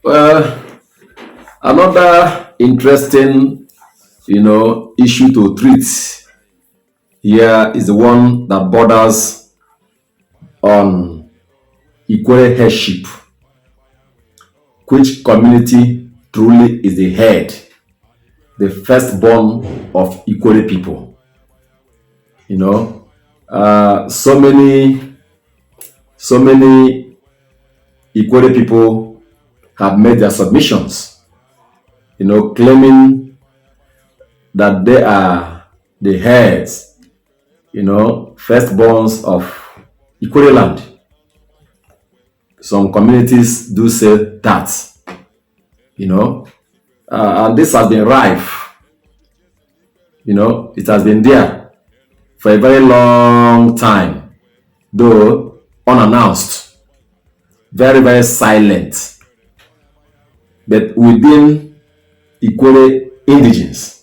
Well, another interesting, issue to treat here is the one that borders on equal headship. Which community truly is the head, the firstborn of equal people? You know, so many equal people have made their submissions. Claiming that they are the heads, firstborns of equal land. Some communities do say that, and this has been rife. It has been there for a very long time, though unannounced, very, very silent. But within Equere indigens,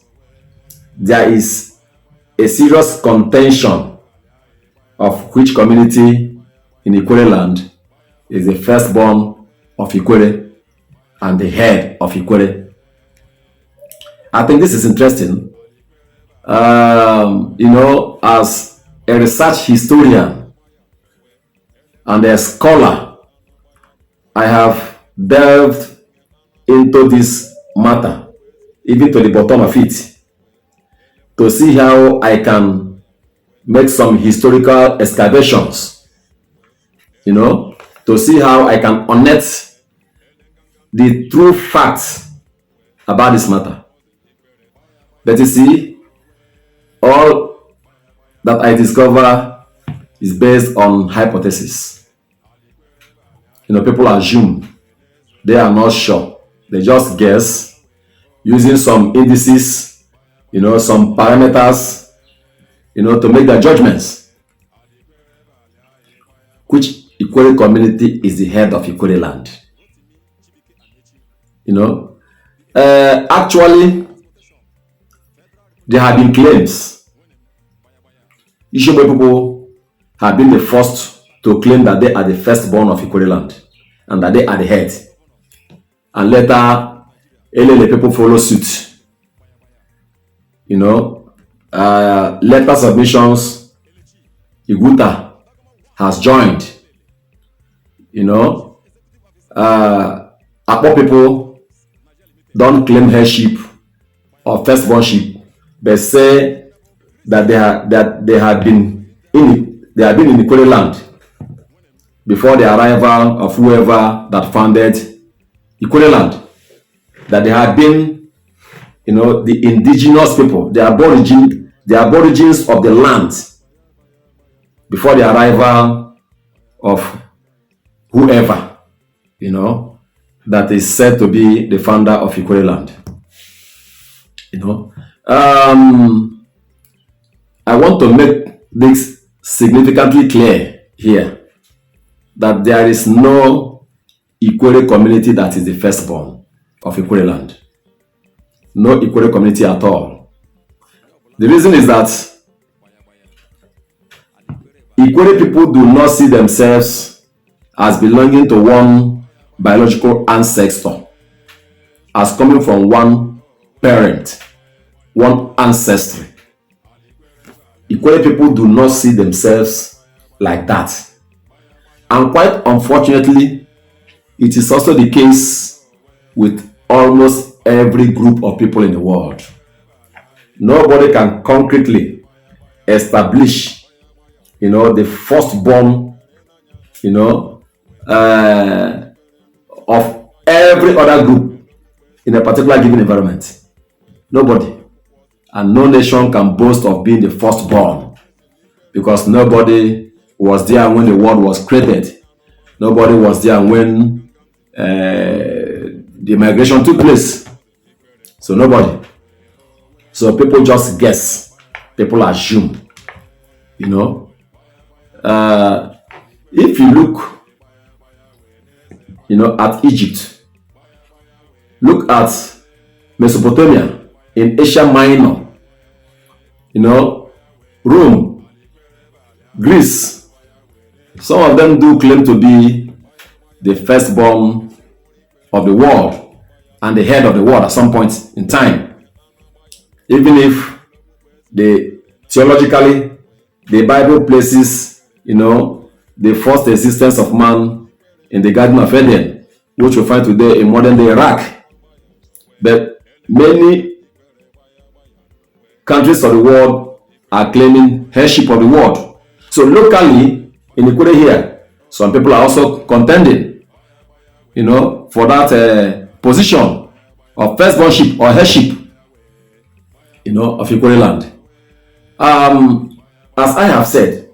there is a serious contention of which community in Equere land is the firstborn of Equere and the head of Equere. I think this is interesting. As a research historian and a scholar, I have delved into this matter, even to the bottom of it, to see how I can make some historical excavations, to see how I can unearth the true facts about this matter. But you see, all that I discover is based on hypothesis. People assume, they are not sure. They just guess using some indices, some parameters, to make their judgments. Which Equere community is the head of Equere land? Actually, there have been claims. Ishobe people have been the first to claim that they are the firstborn of Equere land and that they are the head. And later, Elele people follow suit. Letter submissions, Iguta has joined. Akpo people don't claim headship or firstbornship, but say that they have been in Equere land before the arrival of whoever that founded Equere land. That they have been, the indigenous people, the aborigines of the land before the arrival of whoever, that is said to be the founder of Equere land. I want to make this significantly clear here that there is no Equere community that is the firstborn of Equere land. No Equere community at all. The reason is that Equere people do not see themselves as belonging to one biological ancestor, as coming from one parent, one ancestry. Equere people do not see themselves like that. And quite unfortunately, it is also the case with almost every group of people in the world. Nobody can concretely establish, the firstborn, of every other group in a particular given environment. Nobody. And no nation can boast of being the firstborn, because nobody was there when the world was created. Nobody was there when the migration took place. So nobody. So people just guess. People assume. If you look, at Egypt, look at Mesopotamia in Asia Minor, Rome, Greece. Some of them do claim to be the firstborn of the world and the head of the world at some point in time. Even if theologically the Bible places, the first existence of man in the Garden of Eden, which we find today in modern day Iraq. But many countries of the world are claiming headship of the world. So locally in Equator here, some people are also contending, for that position of firstbornship or headship, of Equator land. As I have said,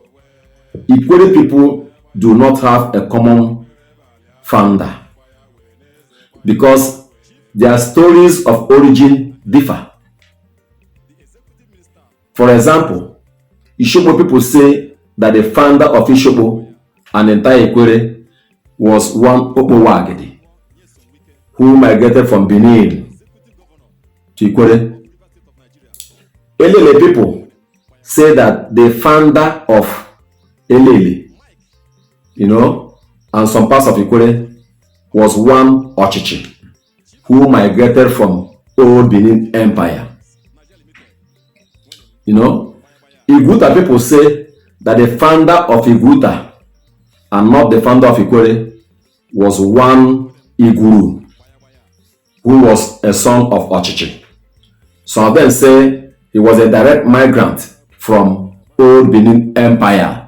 Equator people do not have a common founder because their stories of origin differ. For example, Ishobo people say that the founder of Ishobo and entire Equator was one Okpowagidi who migrated from Benin to Equator. Elele people say that the founder of Elele, and some parts of Equator was one Ochichi who migrated from old Benin Empire. Iguta people say that the founder of Iguta and not the founder of Equator was one Iguru who was a son of Ochichi. Some of them say he was a direct migrant from old Benin Empire.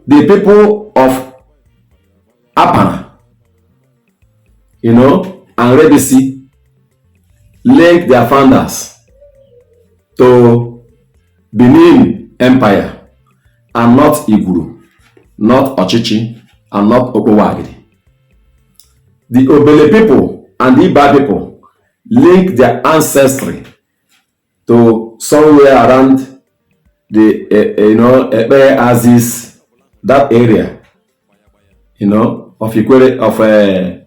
The people of Apana, and Rebisi link their founders to Benin Empire and not Iguru, not Ochichi, and not Okpowagidi. The Obele people and the Iba people link their ancestry to somewhere around the Ebe Aziz, that area, of Equator, of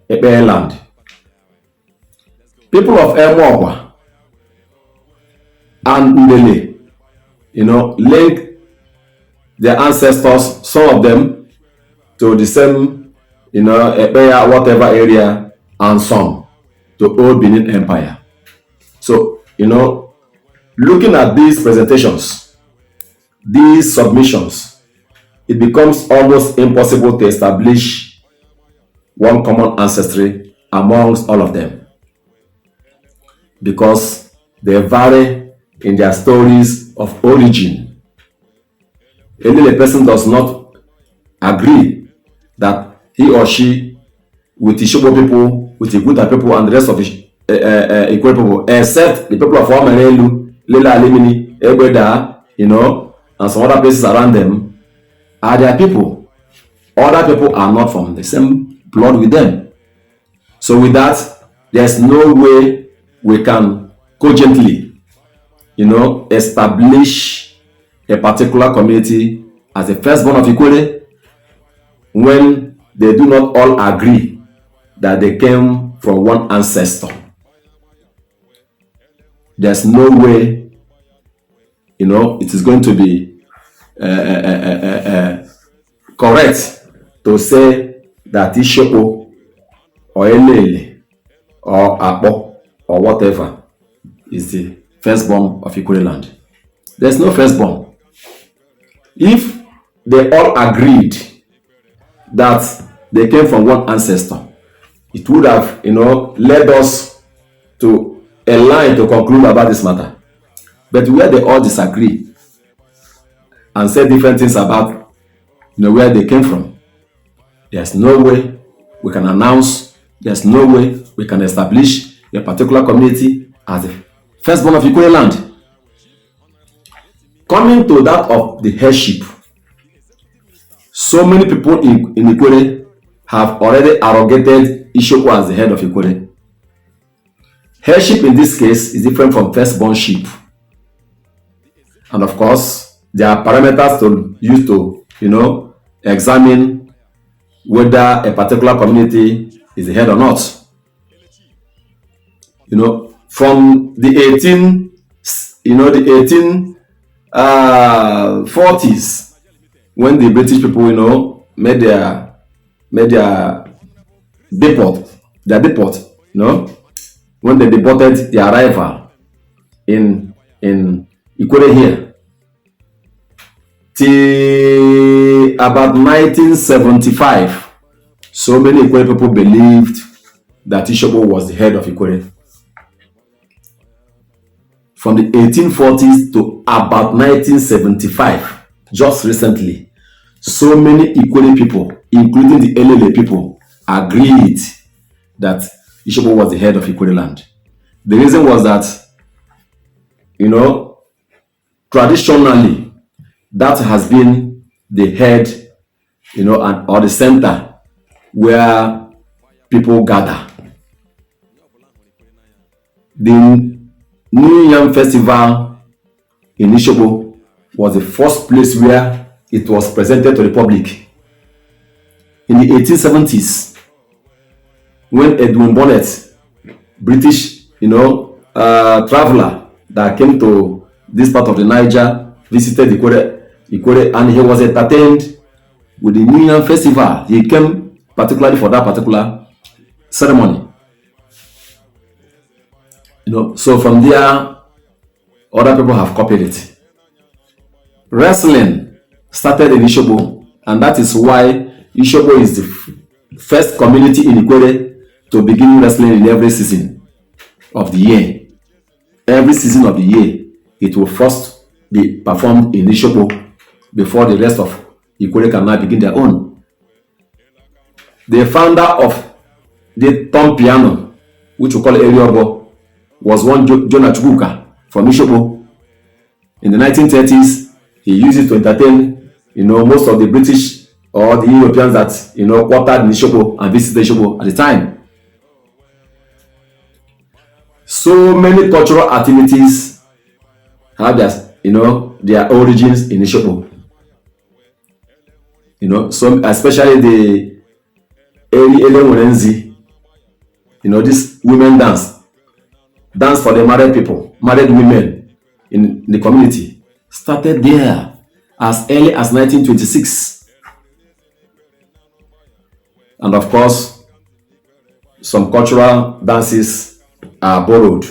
Ebe land. People of Emogwa and Ndele, link their ancestors, some of them, to the same, Ebe, whatever area, and some to old Benin Empire. So, looking at these presentations, these submissions, it becomes almost impossible to establish one common ancestry amongst all of them because they vary in their stories of origin. Any person does not agree that he or she, with Ishobo people, with Iguta people, and the rest of Equator people, except the people of Wamerelu, Lela Alimini, Egbeda, and some other places around them, are their people. Other people are not from the same blood with them. So with that, there's no way we can cogently, establish a particular community as the firstborn of Equator when they do not all agree that they came from one ancestor. There's no way, it is going to be correct to say that Ishopo or Elele or Apo or whatever is the firstborn of Equator land. There's no firstborn. If they all agreed that they came from one ancestor, it would have, led us to a line to conclude about this matter. But where they all disagree and say different things about, where they came from, there's no way we can announce, there's no way we can establish a particular community as the firstborn of Equator land. Coming to that of the headship, so many people in Equator have already arrogated Ishopo as the head of Equator. Headship in this case is different from firstbornship. And of course, there are parameters to use to, examine whether a particular community is the head or not. From the 1840s, when the British people, made their deport, their deport, you know, when they deported their arrival in Ikwere here, till about 1975, so many Ikwere people believed that Ishobo was the head of Ikwere. From the 1840s to about 1975, just recently, so many Ikwere people, including the Elele people, agreed that Ishobo was the head of Ikwere land. The reason was that, you know, traditionally, that has been the head, you know, or the center where people gather. The New Yam Festival in Ishobo was the first place where it was presented to the public. In the 1870s, when Edwin Bonnet, British, you know, traveler that came to this part of the Niger, visited Ikwere, and he was entertained with the New Yam Festival. He came particularly for that particular ceremony. You know, so from there, other people have copied it. Wrestling started in Ishobo, and that is why Ishobo is the first community in Ikwere to begin wrestling in every season of the year. Every season of the year, it will first be performed in Ishobo before the rest of Ikwere can now begin their own. The founder of the Tom Piano, which we call Eriobo, was one Jonah Chukwuka from Ishobo. In the 1930s, he used it to entertain, you know, most of the British or the Europeans that, you know, quartered in Ishobo and visited Ishobo at the time. So many cultural activities have their, you know, their origins in Ishobo. You know, so especially the Ele, you know, this women dance for the married people, married women in the community, started there as early as 1926. And of course, some cultural dances are borrowed.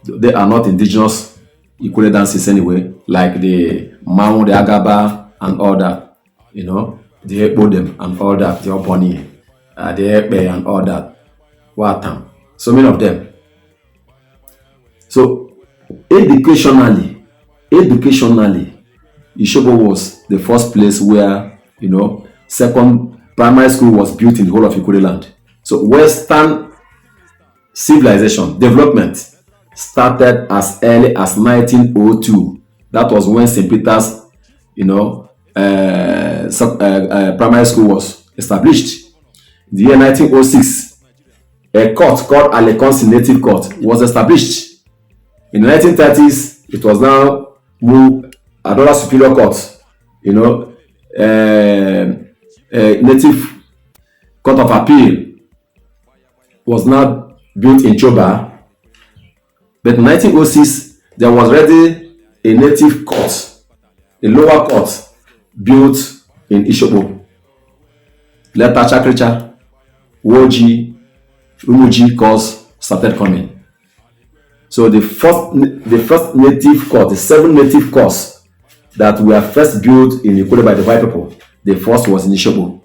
They are not indigenous Ikwere dances anyway, like the Mau, the Agaba, and all that. You know, the Ekbodem and all that, the Oponi, the Ekbe and all that, Watam. So many of them. So educationally, Ishobo was the first place where, you know, second primary school was built in the whole of Ikwere land. So Western civilization development started as early as 1902. That was when St. Peter's, you know, primary school was established. In the year 1906, a court called Alekonsi Native Court was established. In the 1930s, it was now moved another superior court, you know, Native Court of Appeal was now built in Choba. But in 1906, there was already a native court, a lower court built in Ishobo. Later, Chakricha, Woji, Umuji courts started coming. So the first native court, the 7 native courts that were first built in Ikwere by the white people, the first was in Ishobo.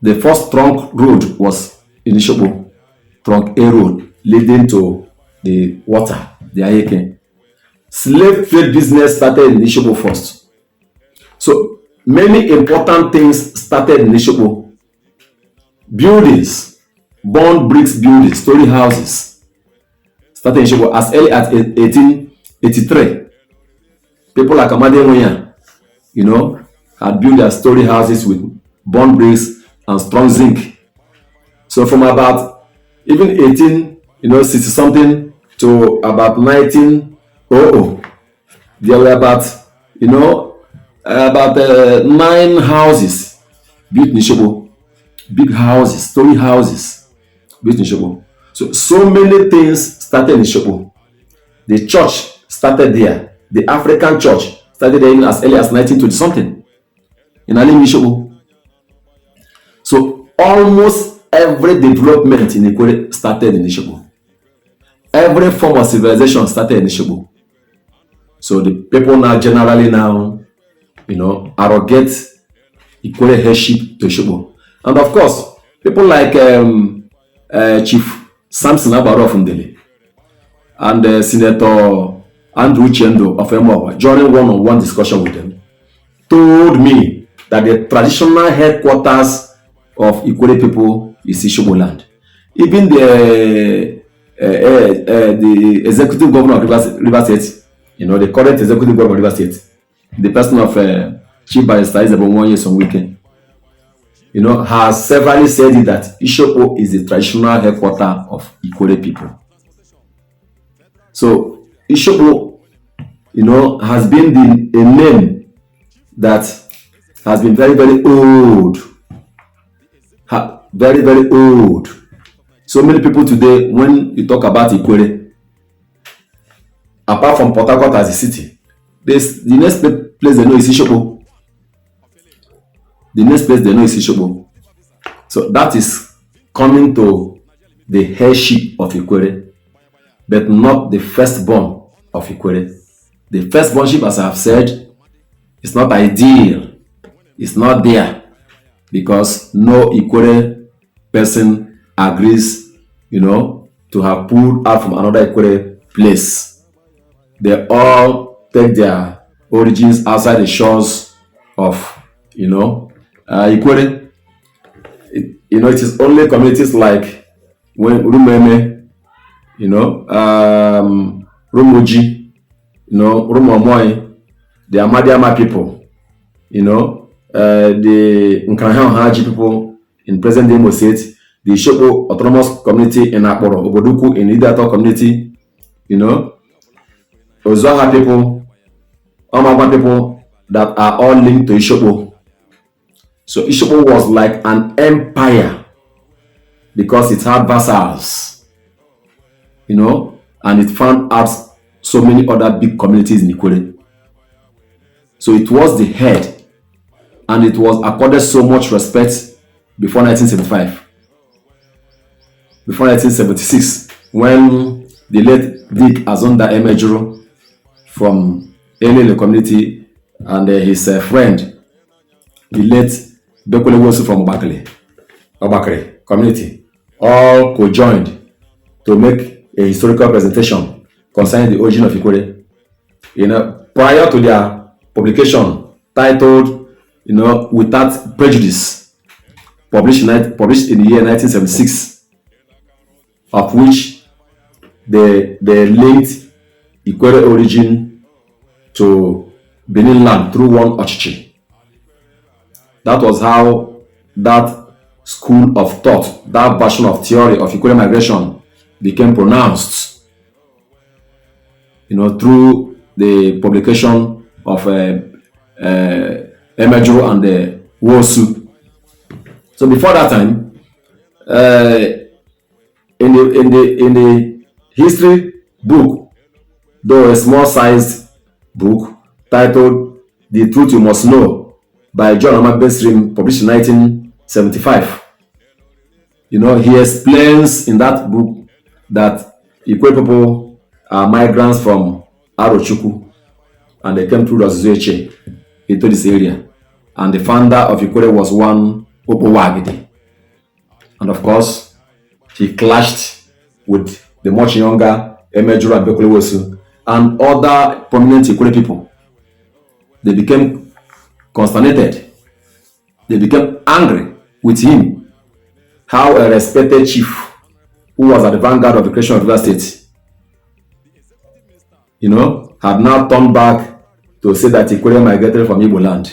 The first trunk road was in Ishobo, trunk A road leading to the water, the Ayeke. Slave trade business started in Ishobo first. So many important things started in Ishobo. Buildings, bond bricks buildings, story houses, started in Ishobo as early as 1883. People like Amadi Moya, you know, had built their story houses with bond bricks and strong zinc. So from about even 60 something to about 1900, there were about 9 houses built in Ishobo, big houses, story houses built in Ishobo. So many things started in Ishobo. The church started there. The African church started there as early as 1920 something in Alim Ishobo. So almost every development in Ikwere started in Ishogbo. Every form of civilization started in Ishogbo. So the people now generally now, arrogate Ikwere headship to Ishogbo. And of course, people like Chief Samson Abaro of Ndele and Senator Andrew Chendo of Emowa, during one-on-one discussion with them, told me that the traditional headquarters of Ikwere people is Ishogbo land. Even the executive governor of Rivers State, the current executive governor of Rivers State, the person of Chief Barrister is about 1 year some weekend, has severally said it that Ishogbo is the traditional headquarter of Ikwere people. So Ishogbo, has been a name that has been very, very old. Very, very old. So many people today, when you talk about Ikwere, apart from Port Harcourt as a city, the next place they know is Ishogbo. The next place they know is Ishogbo. So that is coming to the headship of Ikwere, but not the firstborn of Ikwere. The firstbornship, as I have said, is not ideal. It's not there because no Ikwere person agrees, to have pulled out from another Ikwere place. They all take their origins outside the shores of, Ikwere. It is only communities like Rumeme, Rumuji, Rumomoi, the Amadiama people, the Nkanhan Haji people in present-day Imo State, the Ishogbo Autonomous Community in Akporo, Oboduku in Idato community, Ozoha people, Omagba people that are all linked to Ishogbo. So Ishogbo was like an empire because it had vassals, and it found out so many other big communities in Ikwere. So it was the head, and it was accorded so much respect before 1975. Before 1976, when the late Dick Azonda Emejuro from Elele community and his friend, the late Bekole Wosu from Obakere community, all co-joined to make a historical presentation concerning the origin of Ikwere. Prior to their publication titled, Without Prejudice, published in the year 1976, of which they linked Ikwere origin to Benin land through one Ochichi. That was how that school of thought, that version of theory of Ikwere migration became pronounced, through the publication of Emejuro and the Wosu. So before that time, in the history book, though a small sized book titled The Truth You Must Know by John Amagbenstream, published in 1975, he explains in that book that Ikwere people are migrants from Arochukwu, and they came through Ozueche into this area, and the founder of Ikwere was one Opowagide, and of course he clashed with the much younger Emejuro and Bekole Wosu and other prominent Ikwere people. They became consternated. They became angry with him. How a respected chief who was at the vanguard of the creation of Rivers State, had now turned back to say that Ikwere migrated from Igbo land.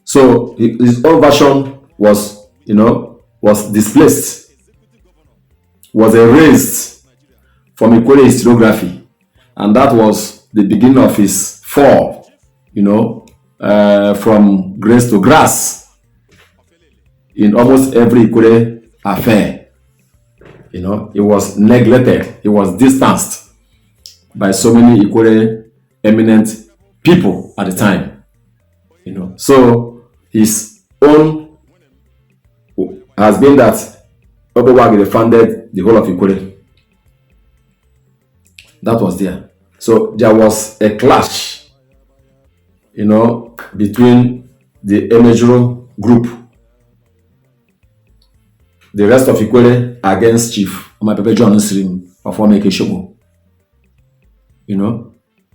So his own version was, was displaced, was erased from Ikwere historiography, and that was the beginning of his fall, from grace to grass in almost every Ikwere affair. It was neglected, it was distanced by so many Ikwere eminent people at the time. So his own has been that Obowagide founded the whole of Ikwere. That was there. So there was a clash, between the Emejuro group, the rest of Ikwere against Chief Omapepe John Srim of Omeke Shobo.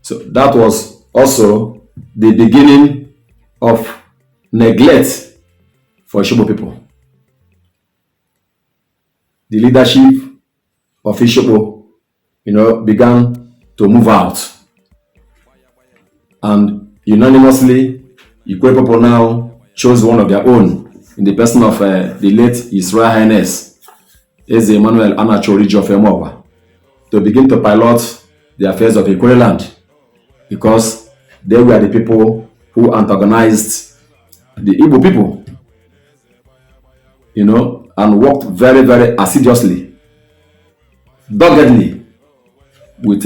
So that was also the beginning of neglect for Ishobo people. The leadership of Ishobo, began to move out. And unanimously, Ikwere people now chose one of their own in the person of the late His Royal Highness Eze Emmanuel Anacho Ridge of Emowa to begin to pilot the affairs of Ikwere land, because they were the people who antagonized the Igbo people, and worked very, very assiduously, doggedly, with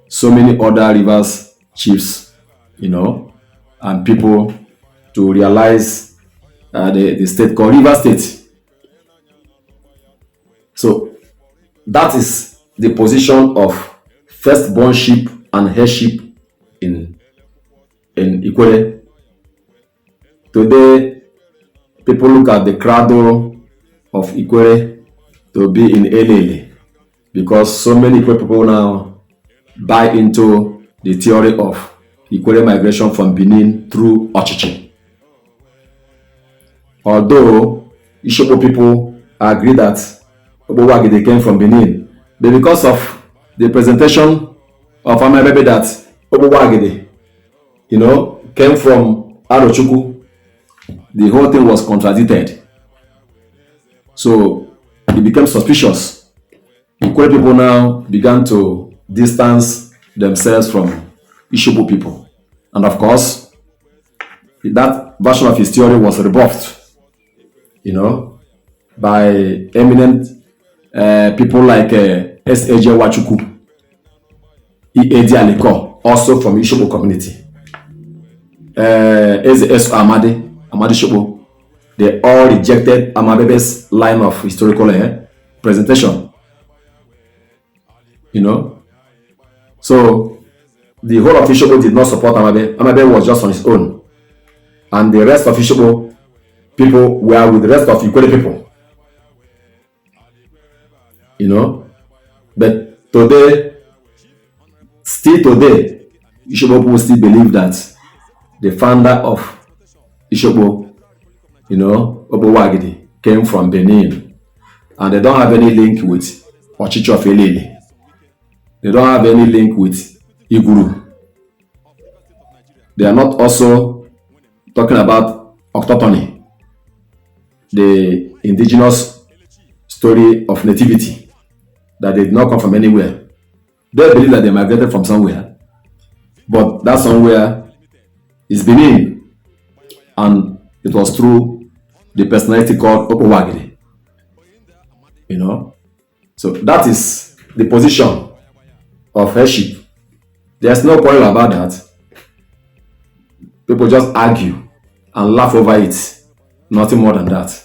so many other rivers chiefs, and people to realize the state called River State. So that is the position of first Bornship and Headship in Ikwere. Today, people look at the cradle of Ikwere to be in Elele, because so many Ikwere people now buy into the theory of Ikwere migration from Benin through Ochichi. Although Ishobo people agree that Obowagide came from Benin, but because of the presentation of Amabebe that Obowagide, came from Arochukwu, the whole thing was contradicted. So it became suspicious. Ikwere people now began to distance themselves from Ishobo people. And of course, that version of his theory was rebuffed, by eminent people like S.A.J. Wachuku, E.A.D. Aliko, also from Ishobo community, S. Amadi Shobo. They all rejected Amabebe's line of historical presentation. So the whole of Ishobo did not support Amabe. Amabe was just on his own. And the rest of Ishobo people were with the rest of Ikwere people. But today, Ishobo people still believe that the founder of Ishobo, Obowagide, came from Benin. And they don't have any link with Ochichi of Elele. They don't have any link with Iguru. They are not also talking about Octotony, the indigenous story of nativity, that they did not come from anywhere. They believe that they migrated from somewhere, but that somewhere is Benin, and it was through the personality called Obowagide. So that is the position of Headship. There's no quarrel about that. People just argue and laugh over it. Nothing more than that.